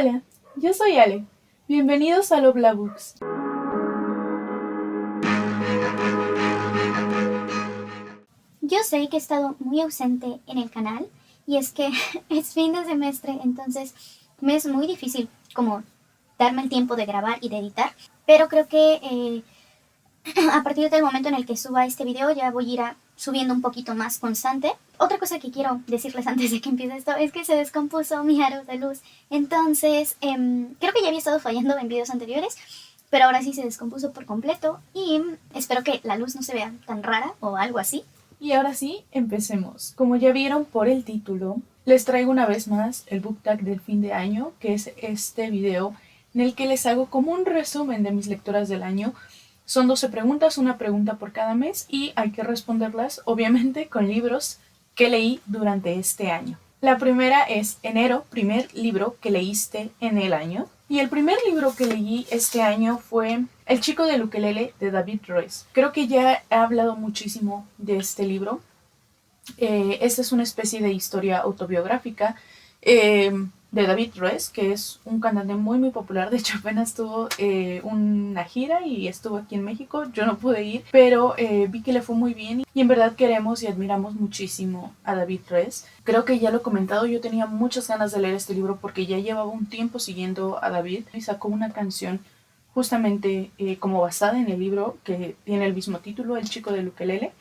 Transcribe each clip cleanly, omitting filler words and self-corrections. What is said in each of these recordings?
Hola, yo soy Ale. Bienvenidos a Lobla Books. Yo sé que he estado muy ausente en el canal y es que es fin de semestre, entonces me es muy difícil como darme el tiempo de grabar y de editar, pero creo que a partir del momento en el que suba este video ya voy a ir subiendo un poquito más constante. Otra cosa que quiero decirles antes de que empiece esto es que se descompuso mi aro de luz, entonces creo que ya había estado fallando en videos anteriores, pero ahora sí se descompuso por completo y espero que la luz no se vea tan rara o algo así. Y ahora sí, empecemos. Como ya vieron por el título, les traigo una vez más el book tag del fin de año, que es este video en el que les hago como un resumen de mis lecturas del año. Son 12 preguntas, una pregunta por cada mes y hay que responderlas obviamente con libros que leí durante este año. La primera es enero, primer libro que leíste en el año. Y el primer libro que leí este año fue El chico del ukelele de David Royce. Creo que ya he hablado muchísimo de este libro. Esta es una especie de historia autobiográfica de David Royce, que es un cantante muy popular. De hecho, apenas tuvo una gira y estuvo aquí en México. Yo no pude ir, pero vi que le fue muy bien y en verdad queremos y admiramos muchísimo a David Royce. Creo que ya lo he comentado, yo tenía muchas ganas de leer este libro porque ya llevaba un tiempo siguiendo a David y sacó una canción justamente como basada en el libro que tiene el mismo título, El chico del ukelele.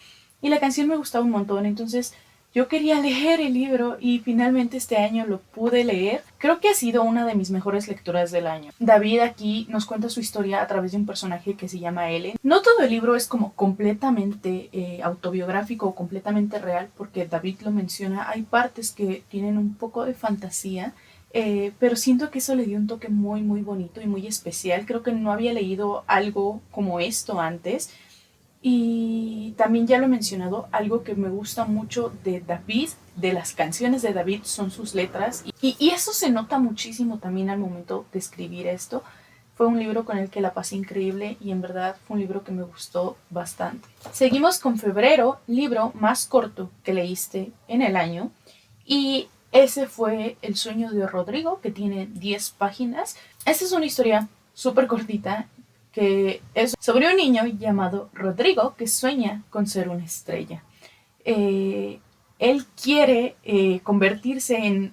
Y la canción me gustaba un montón, entonces yo quería leer el libro y finalmente este año lo pude leer. Creo que ha sido una de mis mejores lecturas del año. David aquí nos cuenta su historia a través de un personaje que se llama Ellen. No todo el libro es como completamente autobiográfico o completamente real, porque David lo menciona. Hay partes que tienen un poco de fantasía, pero siento que eso le dio un toque muy bonito y muy especial. Creo que no había leído algo como esto antes. Y también ya lo he mencionado, algo que me gusta mucho de David, de las canciones de David, son sus letras. Y eso se nota muchísimo también al momento de escribir esto. Fue un libro con el que la pasé increíble y en verdad fue un libro que me gustó bastante. Seguimos con febrero, libro más corto que leíste en el año. Y ese fue El sueño de Rodrigo, que tiene 10 páginas. Esta es una historia súper cortita que es sobre un niño llamado Rodrigo que sueña con ser una estrella. Él quiere convertirse en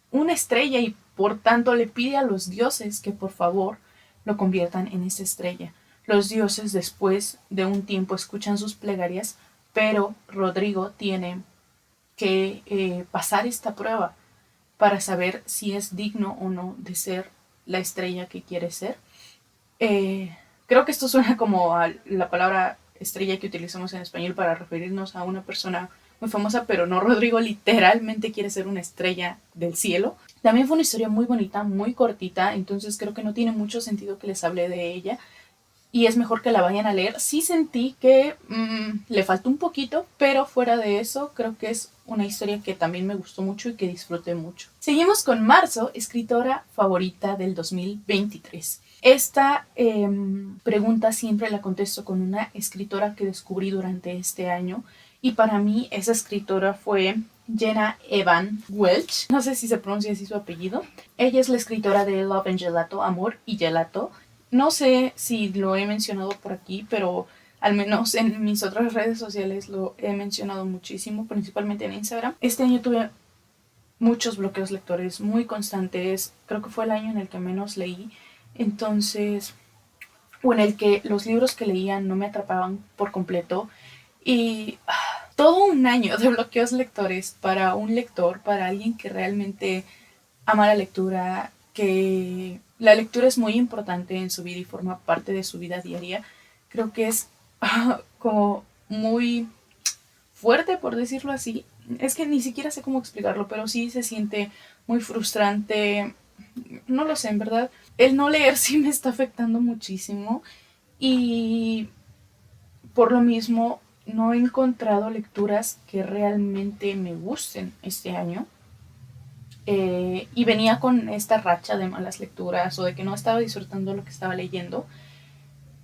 una estrella y por tanto le pide a los dioses que por favor lo conviertan en esa estrella. Los dioses después de un tiempo escuchan sus plegarias, pero Rodrigo tiene que pasar esta prueba para saber si es digno o no de ser la estrella que quiere ser. Creo que esto suena como a la palabra estrella que utilizamos en español para referirnos a una persona muy famosa, pero no, Rodrigo literalmente quiere ser una estrella del cielo. También fue una historia muy bonita, muy cortita, entonces creo que no tiene mucho sentido que les hable de ella y es mejor que la vayan a leer. Sí sentí que le faltó un poquito, pero fuera de eso creo que es una historia que también me gustó mucho y que disfruté mucho. Seguimos con marzo, escritora favorita del 2023. Esta pregunta siempre la contesto con una escritora que descubrí durante este año y para mí esa escritora fue Jenna Evan Welch. No sé si se pronuncia así su apellido. Ella es la escritora de Love and Gelato, Amor y Gelato. No sé si lo he mencionado por aquí, pero al menos en mis otras redes sociales lo he mencionado muchísimo, principalmente en Instagram. Este año tuve muchos bloqueos lectores muy constantes. Creo que fue el año en el que menos leí. Entonces, o en el que los libros que leía no me atrapaban por completo. Y todo un año de bloqueos lectores para un lector, para alguien que realmente ama la lectura, que la lectura es muy importante en su vida y forma parte de su vida diaria. Creo que es como muy fuerte, por decirlo así. Es que ni siquiera sé cómo explicarlo, pero sí se siente muy frustrante. No lo sé, en verdad. El no leer sí me está afectando muchísimo y por lo mismo no he encontrado lecturas que realmente me gusten este año. Y venía con esta racha de malas lecturas o de que no estaba disfrutando lo que estaba leyendo.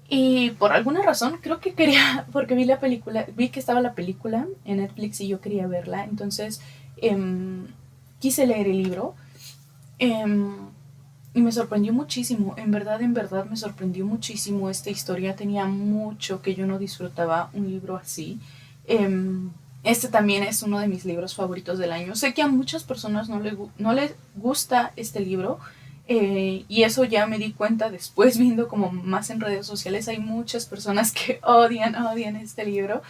Y por alguna razón, creo que quería, porque vi la película, vi que estaba la película en Netflix y yo quería verla, entonces quise leer el libro. y me sorprendió muchísimo, en verdad me sorprendió muchísimo esta historia. Tenía mucho que yo no disfrutaba un libro así. Este también es uno de mis libros favoritos del año. Sé que a muchas personas no les gusta este libro, y eso ya me di cuenta después viendo como más en redes sociales. Hay muchas personas que odian este libro.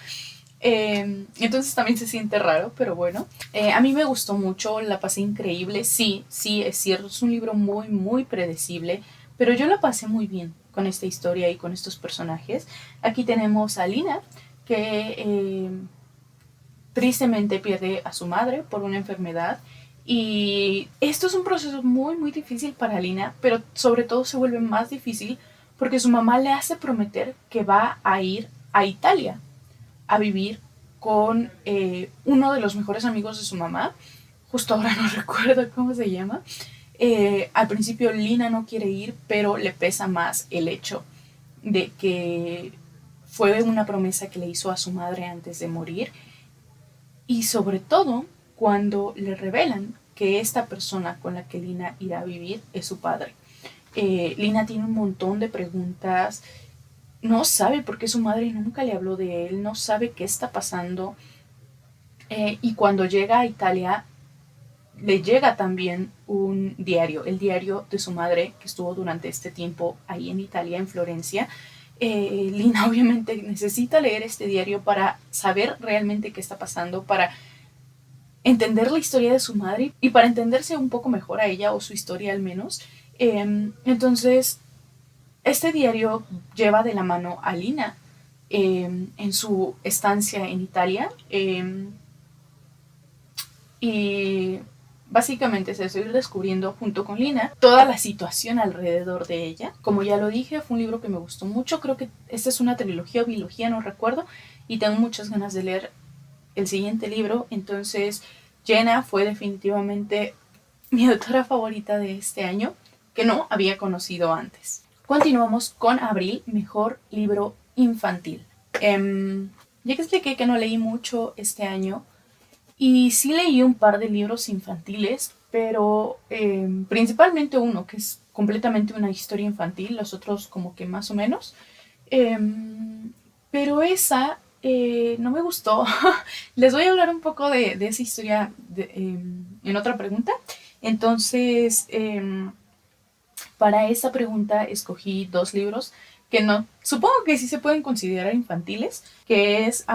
Entonces también se siente raro, pero bueno. A mí me gustó mucho, la pasé increíble. Sí, es cierto, es un libro muy predecible, pero yo la pasé muy bien con esta historia y con estos personajes. Aquí tenemos a Lina, que tristemente pierde a su madre por una enfermedad. Y esto es un proceso muy difícil para Lina, pero sobre todo se vuelve más difícil porque su mamá le hace prometer que va a ir a Italia a vivir con uno de los mejores amigos de su mamá. Justo ahora no recuerdo cómo se llama. Al principio Lina no quiere ir, pero le pesa más el hecho de que fue una promesa que le hizo a su madre antes de morir, y sobre todo cuando le revelan que esta persona con la que Lina irá a vivir es su padre. Lina tiene un montón de preguntas, no sabe por qué su madre nunca le habló de él, no sabe qué está pasando. Y cuando llega a Italia, le llega también un diario, el diario de su madre, que estuvo durante este tiempo ahí en Italia, en Florencia. Lina obviamente necesita leer este diario para saber realmente qué está pasando, para entender la historia de su madre y para entenderse un poco mejor a ella, o su historia al menos. Entonces, este diario lleva de la mano a Lina en su estancia en Italia, y básicamente es eso, ir descubriendo junto con Lina toda la situación alrededor de ella. Como ya lo dije, fue un libro que me gustó mucho. Creo que esta es una trilogía o bilogía, no recuerdo, y tengo muchas ganas de leer el siguiente libro. Entonces Jenna fue definitivamente mi autora favorita de este año, que no había conocido antes. Continuamos con Abril, mejor libro infantil. Ya que expliqué que no leí mucho este año, y sí leí un par de libros infantiles, pero principalmente uno que es completamente una historia infantil, los otros como que más o menos. Pero esa no me gustó. Les voy a hablar un poco de esa historia en otra pregunta. Entonces, para esa pregunta escogí dos libros que no, supongo que sí se pueden considerar infantiles, que es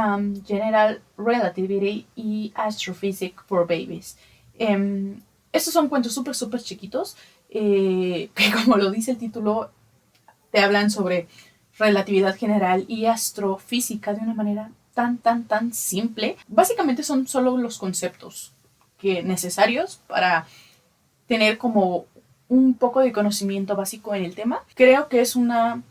General Relativity y Astrophysics for Babies. Estos son cuentos súper chiquitos, que como lo dice el título, te hablan sobre relatividad general y astrofísica de una manera tan simple. Básicamente son solo los conceptos necesarios para tener como un poco de conocimiento básico en el tema. Creo que es una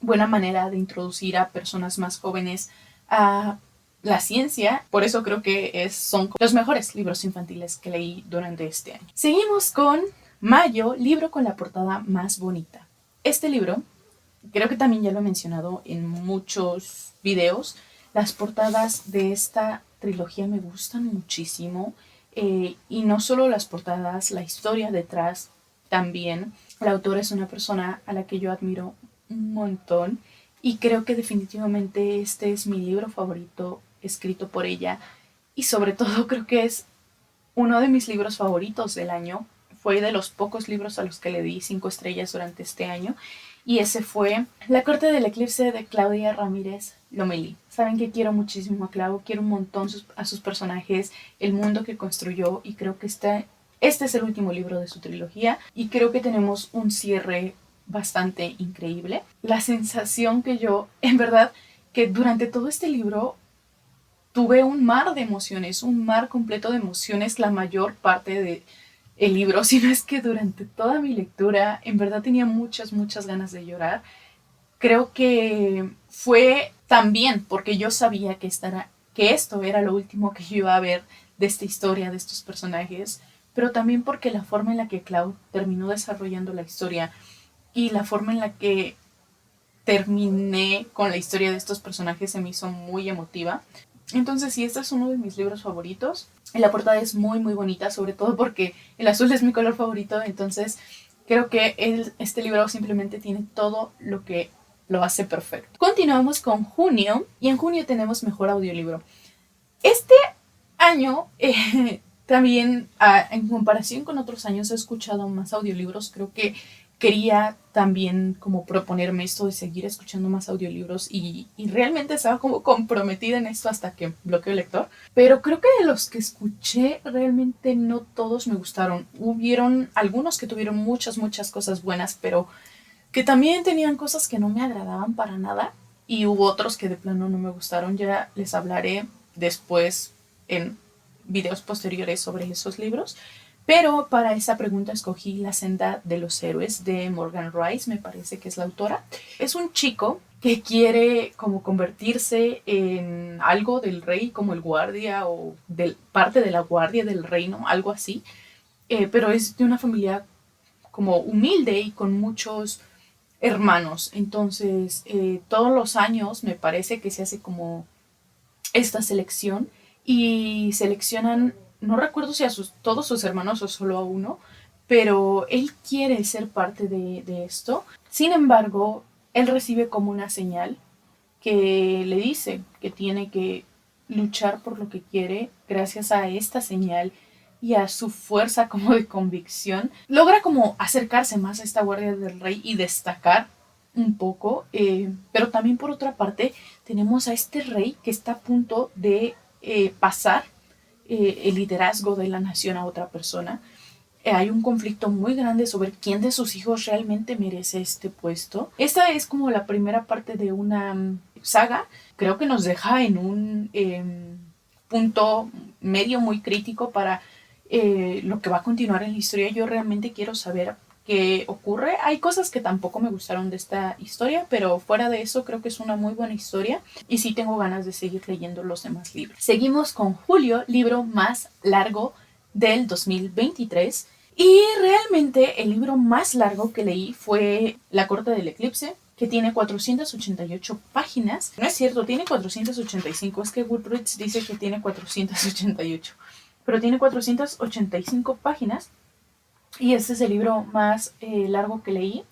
buena manera de introducir a personas más jóvenes a la ciencia. Por eso creo que son los mejores libros infantiles que leí durante este año. Seguimos con Mayo, libro con la portada más bonita. Este libro, creo que también ya lo he mencionado en muchos videos, las portadas de esta trilogía me gustan muchísimo. Y no solo las portadas, la historia detrás también. La autora es una persona a la que yo admiro un montón, y creo que definitivamente este es mi libro favorito escrito por ella, y sobre todo creo que es uno de mis libros favoritos del año. Fue de los pocos libros a los que le di 5 estrellas durante este año, y ese fue La corte del eclipse de Claudia Ramírez Lomelí. Saben que quiero muchísimo a Clau, quiero un montón a sus personajes, el mundo que construyó, y creo que este es el último libro de su trilogía, y creo que tenemos un cierre bastante increíble. La sensación que yo, en verdad, que durante todo este libro tuve un mar de emociones, un mar completo de emociones la mayor parte del libro, sino es que durante toda mi lectura en verdad tenía muchas ganas de llorar. Creo que fue también porque yo sabía que esto era lo último que yo iba a ver de esta historia, de estos personajes, pero también porque la forma en la que Clau terminó desarrollando la historia y la forma en la que terminé con la historia de estos personajes se me hizo muy emotiva. Entonces sí, este es uno de mis libros favoritos. La portada es muy bonita, sobre todo porque el azul es mi color favorito. Entonces Creo que este libro simplemente tiene todo lo que lo hace perfecto. Continuamos con junio y en junio tenemos mejor audiolibro. Este año también en comparación con otros años he escuchado más audiolibros. Creo que quería también como proponerme esto de seguir escuchando más audiolibros y realmente estaba como comprometida en esto hasta que bloqueó el lector. Pero creo que de los que escuché realmente no todos me gustaron. Hubieron algunos que tuvieron muchas cosas buenas, pero que también tenían cosas que no me agradaban para nada y hubo otros que de plano no me gustaron. Ya les hablaré después en videos posteriores sobre esos libros. Pero para esa pregunta escogí La senda de los héroes de Morgan Rice, me parece que es la autora. Es un chico que quiere como convertirse en algo del rey, como el guardia o parte de la guardia del reino, algo así. Pero es de una familia como humilde y con muchos hermanos. Entonces, todos los años me parece que se hace como esta selección y seleccionan, no recuerdo si a todos sus hermanos o solo a uno, pero él quiere ser parte de esto. Sin embargo, él recibe como una señal que le dice que tiene que luchar por lo que quiere. Gracias a esta señal y a su fuerza como de convicción, logra como acercarse más a esta guardia del rey y destacar un poco, pero también por otra parte tenemos a este rey que está a punto de pasar el liderazgo de la nación a otra persona. Hay un conflicto muy grande sobre quién de sus hijos realmente merece este puesto. Esta es como la primera parte de una saga. Creo que nos deja en un punto medio muy crítico para lo que va a continuar en la historia. Yo realmente quiero saber qué ocurre. Hay cosas que tampoco me gustaron de esta historia, pero fuera de eso creo que es una muy buena historia y sí tengo ganas de seguir leyendo los demás libros. Seguimos con julio, libro más largo del 2023. Y realmente el libro más largo que leí fue La corte del eclipse, que tiene 488 páginas. No es cierto, tiene 485, es que Goodreads dice que tiene 488, pero tiene 485 páginas y este es el libro más largo que leí.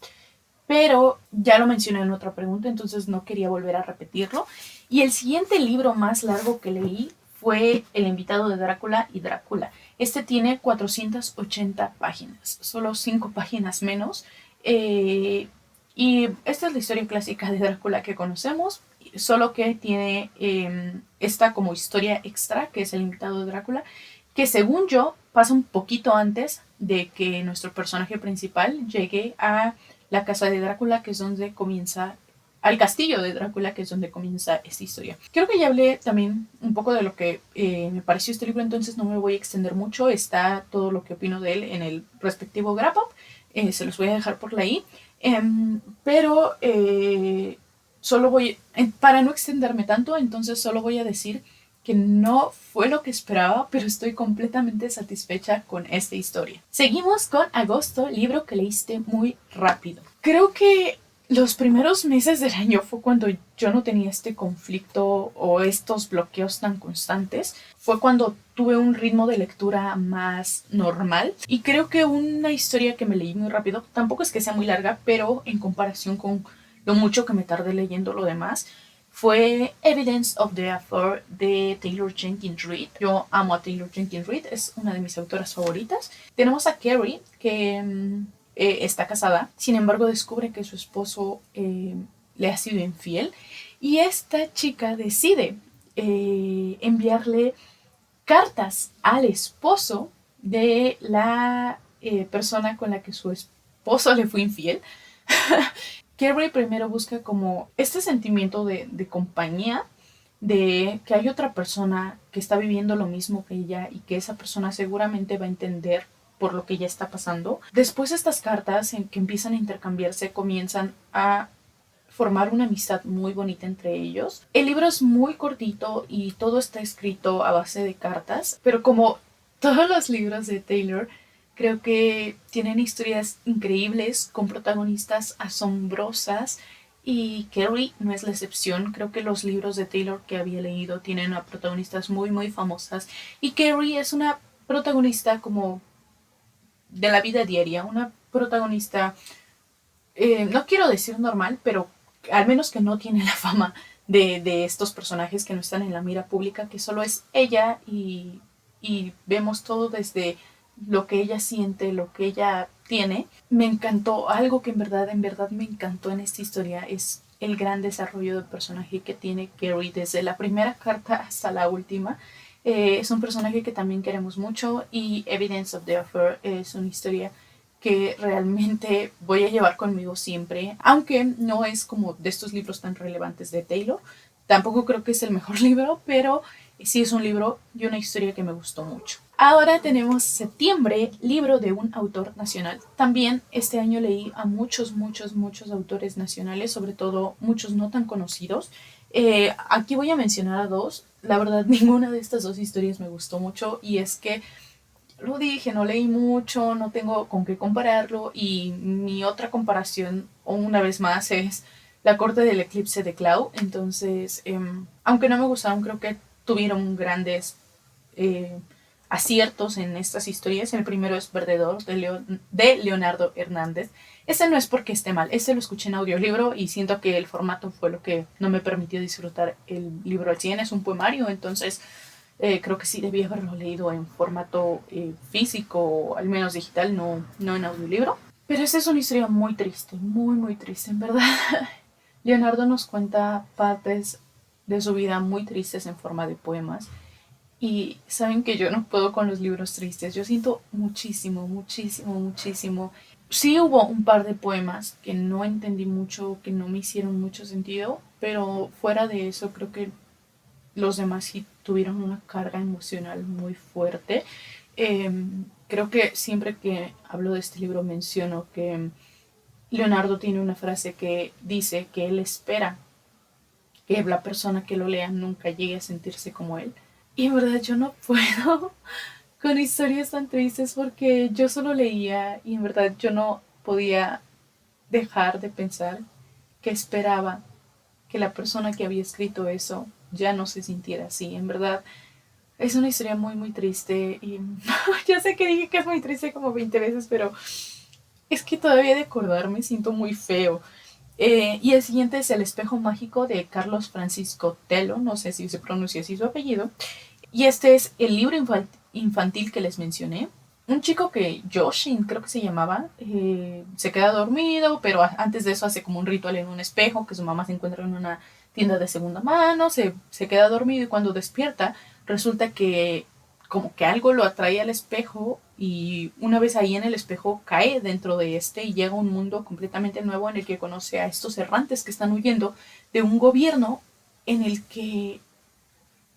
Pero ya lo mencioné en otra pregunta, entonces no quería volver a repetirlo. Y el siguiente libro más largo que leí fue El invitado de Drácula y Drácula. Este tiene 480 páginas, solo 5 páginas menos. Y esta es la historia clásica de Drácula que conocemos, solo que tiene esta como historia extra, que es El invitado de Drácula, que según yo pasa un poquito antes de que nuestro personaje principal llegue a la casa de Drácula, que es donde comienza, al castillo de Drácula, que es donde comienza esta historia. Creo que ya hablé también un poco de lo que me pareció este libro, entonces no me voy a extender mucho. Está todo lo que opino de él en el respectivo wrap up. Se los voy a dejar por ahí. Pero solo voy, para no extenderme tanto, entonces solo voy a decir que no fue lo que esperaba, pero estoy completamente satisfecha con esta historia. Seguimos con agosto, libro que leíste muy rápido. Creo que los primeros meses del año fue cuando yo no tenía este conflicto o estos bloqueos tan constantes. Fue cuando tuve un ritmo de lectura más normal. Y creo que una historia que me leí muy rápido, tampoco es que sea muy larga, pero en comparación con lo mucho que me tardé leyendo lo demás, fue Evidence of the Affair de Taylor Jenkins Reid. Yo amo a Taylor Jenkins Reid, es una de mis autoras favoritas. Tenemos a Carrie, que está casada, sin embargo descubre que su esposo le ha sido infiel y esta chica decide enviarle cartas al esposo de la persona con la que su esposo le fue infiel. Carrie primero busca como este sentimiento de compañía, de que hay otra persona que está viviendo lo mismo que ella y que esa persona seguramente va a entender por lo que ella está pasando. Después estas cartas en que empiezan a intercambiarse comienzan a formar una amistad muy bonita entre ellos. El libro es muy cortito y todo está escrito a base de cartas, pero como todos los libros de Taylor, creo que tienen historias increíbles con protagonistas asombrosas y Carrie no es la excepción. Creo que los libros de Taylor que había leído tienen a protagonistas muy famosas y Carrie es una protagonista como de la vida diaria, una protagonista, no quiero decir normal, pero al menos que no tiene la fama de estos personajes que no están en la mira pública, que solo es ella y vemos todo desde lo que ella siente, lo que ella tiene. Me encantó, algo que en verdad me encantó en esta historia es el gran desarrollo de personaje que tiene Carrie desde la primera carta hasta la última. Es un personaje que también queremos mucho y Evidence of the Affair es una historia que realmente voy a llevar conmigo siempre, aunque no es como de estos libros tan relevantes de Taylor. Tampoco creo que es el mejor libro, pero sí es un libro y una historia que me gustó mucho. Ahora tenemos septiembre, libro de un autor nacional. También este año leí a muchos autores nacionales, sobre todo muchos no tan conocidos. Aquí voy a mencionar a dos. La verdad, ninguna de estas dos historias me gustó mucho y es que lo dije, no leí mucho, no tengo con qué compararlo y mi otra comparación, una vez más, es La corte del eclipse de Clau. Entonces, aunque no me gustaron, creo que tuvieron grandes eh, aciertos en estas historias. El primero es Perdedor de Leonardo Hernández. Ese no es porque esté mal, ese lo escuché en audiolibro y siento que el formato fue lo que no me permitió disfrutar el libro al 100. Es un poemario, entonces creo que sí debía haberlo leído en formato físico o al menos digital, no en audiolibro. Pero esta es una historia muy triste, muy triste, en verdad. Leonardo nos cuenta partes de su vida muy tristes en forma de poemas. Y saben que yo no puedo con los libros tristes. Yo siento muchísimo. Sí hubo un par de poemas que no entendí mucho, que no me hicieron mucho sentido, pero fuera de eso creo que los demás sí tuvieron una carga emocional muy fuerte. Creo que siempre que hablo de este libro menciono que Leonardo tiene una frase que dice que él espera que la persona que lo lea nunca llegue a sentirse como él. Y en verdad yo no puedo con historias tan tristes porque yo solo leía y en verdad yo no podía dejar de pensar que esperaba que la persona que había escrito eso ya no se sintiera así. En verdad es una historia muy triste y ya sé que dije que es muy triste como 20 veces, pero es que todavía de acordarme siento muy feo. Y el siguiente es El espejo mágico de Carlos Francisco Tello, no sé si se pronuncia así su apellido. Y este es el libro infantil que les mencioné. Un chico que Yoshin, creo que se llamaba, se queda dormido, pero antes de eso hace como un ritual en un espejo que su mamá se encuentra en una tienda de segunda mano, se queda dormido y cuando despierta resulta que como que algo lo atrae al espejo y una vez ahí en el espejo cae dentro de este y llega a un mundo completamente nuevo en el que conoce a estos errantes que están huyendo de un gobierno en el que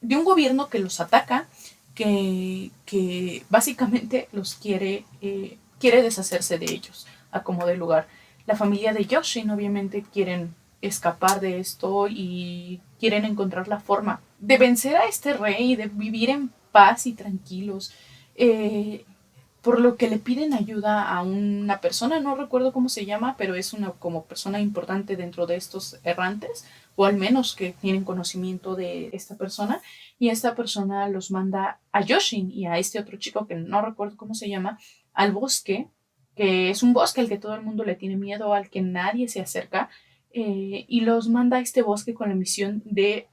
de un gobierno que los ataca, que básicamente los quiere deshacerse de ellos a como de lugar. La familia de Yoshin obviamente quieren escapar de esto y quieren encontrar la forma de vencer a este rey, de vivir en paz y tranquilos. Por lo que le piden ayuda a una persona, no recuerdo cómo se llama, pero es una como persona importante dentro de estos errantes, o al menos que tienen conocimiento de esta persona, y esta persona los manda a Yoshin y a este otro chico que no recuerdo cómo se llama, al bosque, que es un bosque al que todo el mundo le tiene miedo, al que nadie se acerca, y los manda a este bosque con la misión de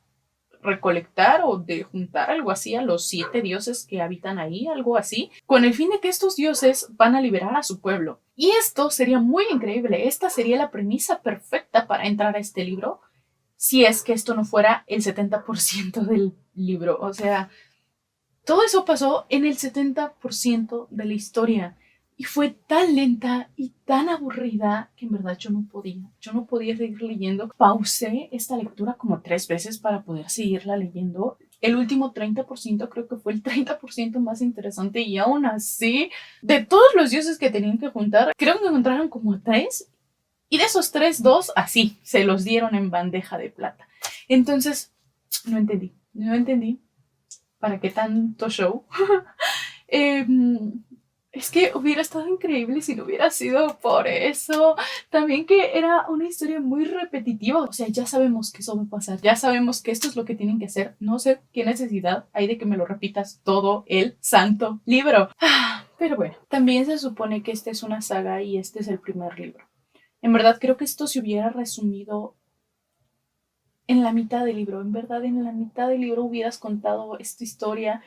recolectar o de juntar algo así a los 7 dioses que habitan ahí, algo así, con el fin de que estos dioses van a liberar a su pueblo. Y esto sería muy increíble, esta sería la premisa perfecta para entrar a este libro, si es que esto no fuera el 70% del libro. O sea, todo eso pasó en el 70% de la historia. Y fue tan lenta y tan aburrida que en verdad yo no podía seguir leyendo. Pausé esta lectura como 3 veces para poder seguirla leyendo. El último 30% creo que fue el 30% más interesante y aún así, de todos los dioses que tenían que juntar, creo que encontraron como 3 y de esos 3, 2 así, se los dieron en bandeja de plata. Entonces, no entendí para qué tanto show. Eh, es que hubiera estado increíble si no hubiera sido por eso. También que era una historia muy repetitiva. O sea, ya sabemos que eso va a pasar. Ya sabemos que esto es lo que tienen que hacer. No sé qué necesidad hay de que me lo repitas todo el santo libro. Pero bueno, también se supone que esta es una saga y este es el primer libro. En verdad creo que esto se hubiera resumido en la mitad del libro. En verdad en la mitad del libro hubieras contado esta historia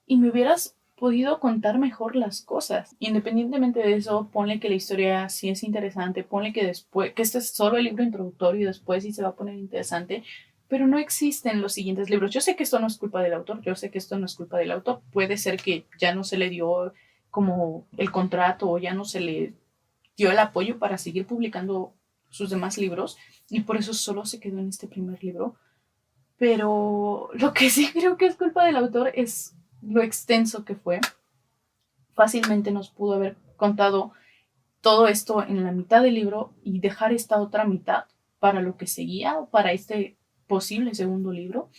y me hubieras podido contar mejor las cosas. Independientemente de eso, ponle que la historia sí es interesante, ponle que después, que este es solo el libro introductorio y después sí se va a poner interesante, pero no existen los siguientes libros. Yo sé que esto no es culpa del autor, yo sé que esto no es culpa del autor. Puede ser que ya no se le dio como el contrato o ya no se le dio el apoyo para seguir publicando sus demás libros y por eso solo se quedó en este primer libro. Pero lo que sí creo que es culpa del autor es lo extenso que fue. Fácilmente nos pudo haber contado todo esto en la mitad del libro y dejar esta otra mitad para lo que seguía o para este posible segundo libro.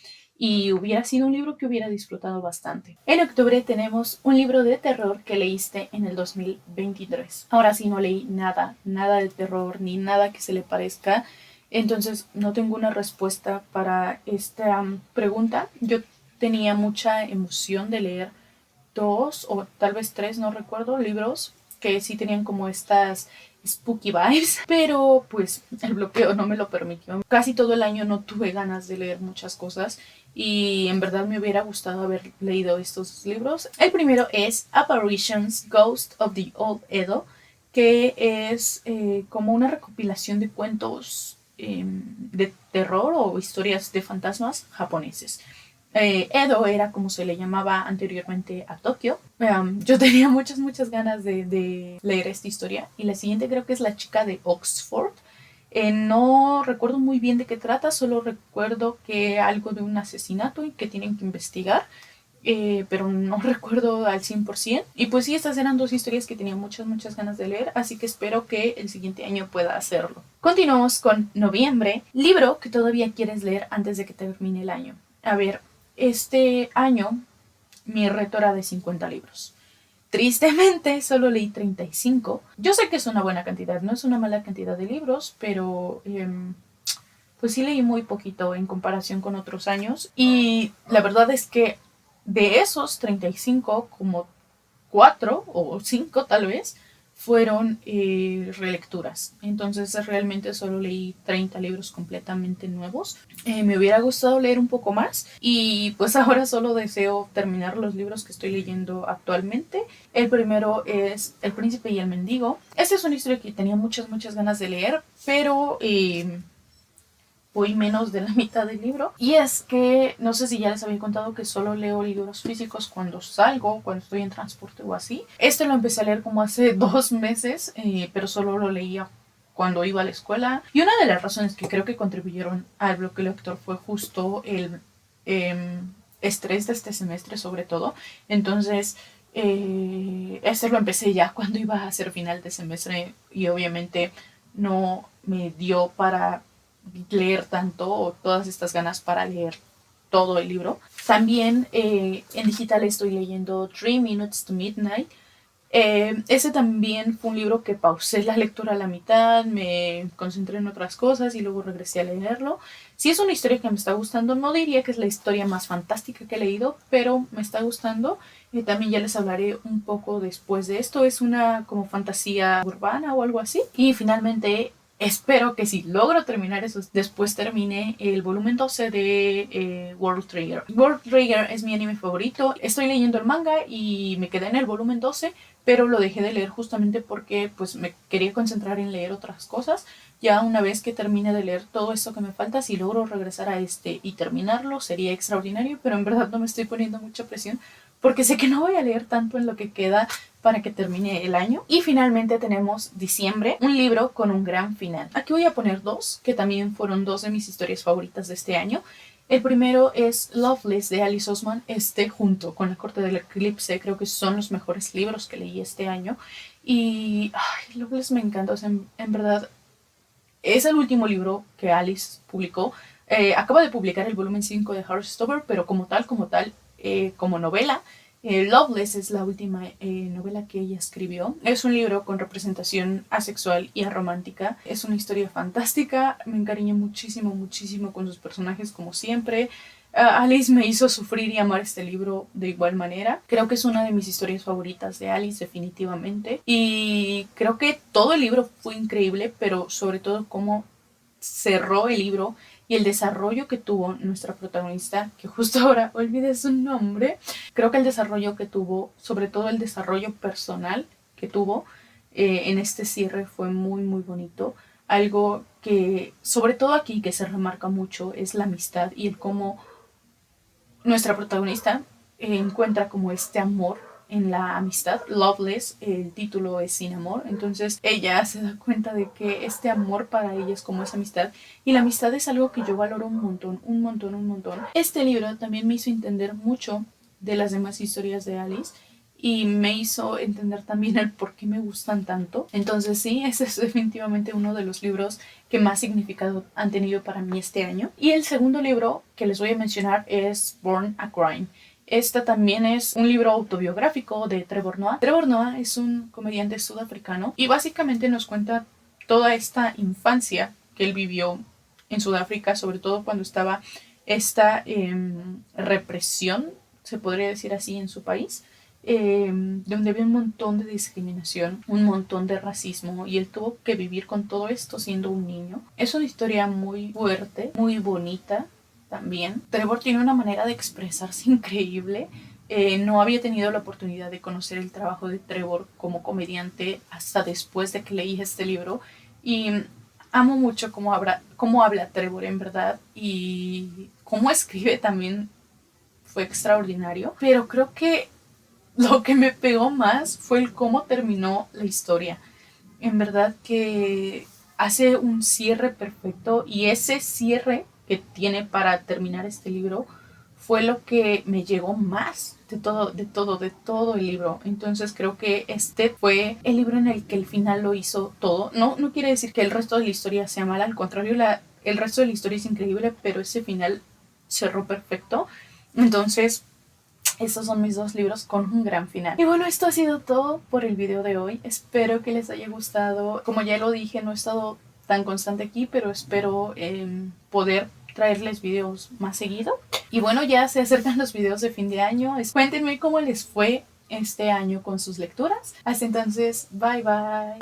Y hubiera sido un libro que hubiera disfrutado bastante. En octubre tenemos un libro de terror que leíste en el 2023. Ahora sí no leí nada, nada de terror ni nada que se le parezca. Entonces no tengo una respuesta para esta pregunta. Yo tenía mucha emoción de leer dos o tal vez tres, no recuerdo, libros que sí tenían como estas spooky vibes, pero pues el bloqueo no me lo permitió. Casi todo el año no tuve ganas de leer muchas cosas y en verdad me hubiera gustado haber leído estos libros. El primero es Apparitions, Ghost of the Old Edo, que es como una recopilación de cuentos de terror o historias de fantasmas japoneses. Edo era como se le llamaba anteriormente a Tokio. Yo tenía muchas ganas de leer esta historia. Y la siguiente creo que es La chica de Oxford. No recuerdo muy bien de qué trata, solo recuerdo que algo de un asesinato y que tienen que investigar. Pero no recuerdo al 100%. Y pues sí, estas eran dos historias que tenía muchas ganas de leer, así que espero que el siguiente año pueda hacerlo. Continuamos con noviembre, libro que todavía quieres leer antes de que termine el año. A ver, este año mi reto era de 50 libros. Tristemente solo leí 35. Yo sé que es una buena cantidad, no es una mala cantidad de libros, pero pues sí leí muy poquito en comparación con otros años. Y la verdad es que de esos 35, como 4 o 5 tal vez, fueron relecturas. Entonces realmente solo leí 30 libros completamente nuevos. Me hubiera gustado leer un poco más y pues ahora solo deseo terminar los libros que estoy leyendo actualmente. El primero es El príncipe y el mendigo. Esta es una historia que tenía muchas ganas de leer, pero voy menos de la mitad del libro. Y es que no sé si ya les había contado que solo leo libros físicos cuando salgo, cuando estoy en transporte o así. Este lo empecé a leer como hace 2 meses, pero solo lo leía cuando iba a la escuela. Y una de las razones que creo que contribuyeron al bloqueo lector fue justo el estrés de este semestre sobre todo. Entonces este lo empecé ya cuando iba a ser final de semestre y obviamente no me dio para leer tanto o todas estas ganas para leer todo el libro. También en digital estoy leyendo 3 Minutes to Midnight. Ese también fue un libro que pausé la lectura a la mitad, me concentré en otras cosas y luego regresé a leerlo. Si es una historia que me está gustando, no diría que es la historia más fantástica que he leído, pero me está gustando. También ya les hablaré un poco después de esto. Es una como fantasía urbana o algo así. Y finalmente espero que si logro terminar eso, después termine el volumen 12 de World Trigger. World Trigger es mi anime favorito. Estoy leyendo el manga y me quedé en el volumen 12, pero lo dejé de leer justamente porque pues me quería concentrar en leer otras cosas. Ya una vez que termine de leer todo esto que me falta, si logro regresar a este y terminarlo, sería extraordinario, pero en verdad no me estoy poniendo mucha presión porque sé que no voy a leer tanto en lo que queda para que termine el año. Y finalmente tenemos diciembre, un libro con un gran final. Aquí voy a poner dos, que también fueron dos de mis historias favoritas de este año. El primero es Loveless de Alice Oseman. Junto con La corte del eclipse, creo que son los mejores libros que leí este año. Y Loveless me encanta, o sea, en verdad es el último libro que Alice publicó. Acaba de publicar el volumen 5 de Heartstopper, pero como tal, como novela, Loveless es la última novela que ella escribió. Es un libro con representación asexual y aromántica. Es una historia fantástica. Me encariñé muchísimo con sus personajes como siempre. Alice me hizo sufrir y amar este libro de igual manera. Creo que es una de mis historias favoritas de Alice, definitivamente. Y creo que todo el libro fue increíble, pero sobre todo cómo cerró el libro y el desarrollo que tuvo nuestra protagonista, que justo ahora olvidé su nombre. Creo que el desarrollo que tuvo, sobre todo el desarrollo personal que tuvo en este cierre fue muy, muy bonito. Algo que, sobre todo aquí, que se remarca mucho es la amistad y el cómo nuestra protagonista encuentra como este amor en la amistad. Loveless, el título es Sin Amor. Entonces ella se da cuenta de que este amor para ella es como esa amistad. Y la amistad es algo que yo valoro un montón, un montón, un montón. Este libro también me hizo entender mucho de las demás historias de Alice. Y me hizo entender también el por qué me gustan tanto. Entonces sí, ese es definitivamente uno de los libros que más significado han tenido para mí este año. Y el segundo libro que les voy a mencionar es Born a Crime. Este también es un libro autobiográfico de Trevor Noah. Trevor Noah es un comediante sudafricano y básicamente nos cuenta toda esta infancia que él vivió en Sudáfrica, sobre todo cuando estaba esta represión, se podría decir así, en su país. Donde había un montón de discriminación, un montón de racismo, y él tuvo que vivir con todo esto siendo un niño. Es una historia muy fuerte, muy bonita también. Trevor tiene una manera de expresarse increíble. No había tenido la oportunidad de conocer el trabajo de Trevor como comediante hasta después de que leí este libro, y amo mucho cómo habla Trevor en verdad, y cómo escribe también fue extraordinario. Pero creo que lo que me pegó más fue el cómo terminó la historia. En verdad que hace un cierre perfecto, y ese cierre que tiene para terminar este libro fue lo que me llegó más de todo el libro. Entonces creo que este fue el libro en el que el final lo hizo todo. No quiere decir que el resto de la historia sea mala, al contrario, el resto de la historia es increíble, pero ese final cerró perfecto. Entonces estos son mis dos libros con un gran final. Y bueno, esto ha sido todo por el video de hoy. Espero que les haya gustado. Como ya lo dije, no he estado tan constante aquí, pero espero poder traerles videos más seguido. Y bueno, ya se acercan los videos de fin de año. Cuéntenme cómo les fue este año con sus lecturas. Hasta entonces, bye bye.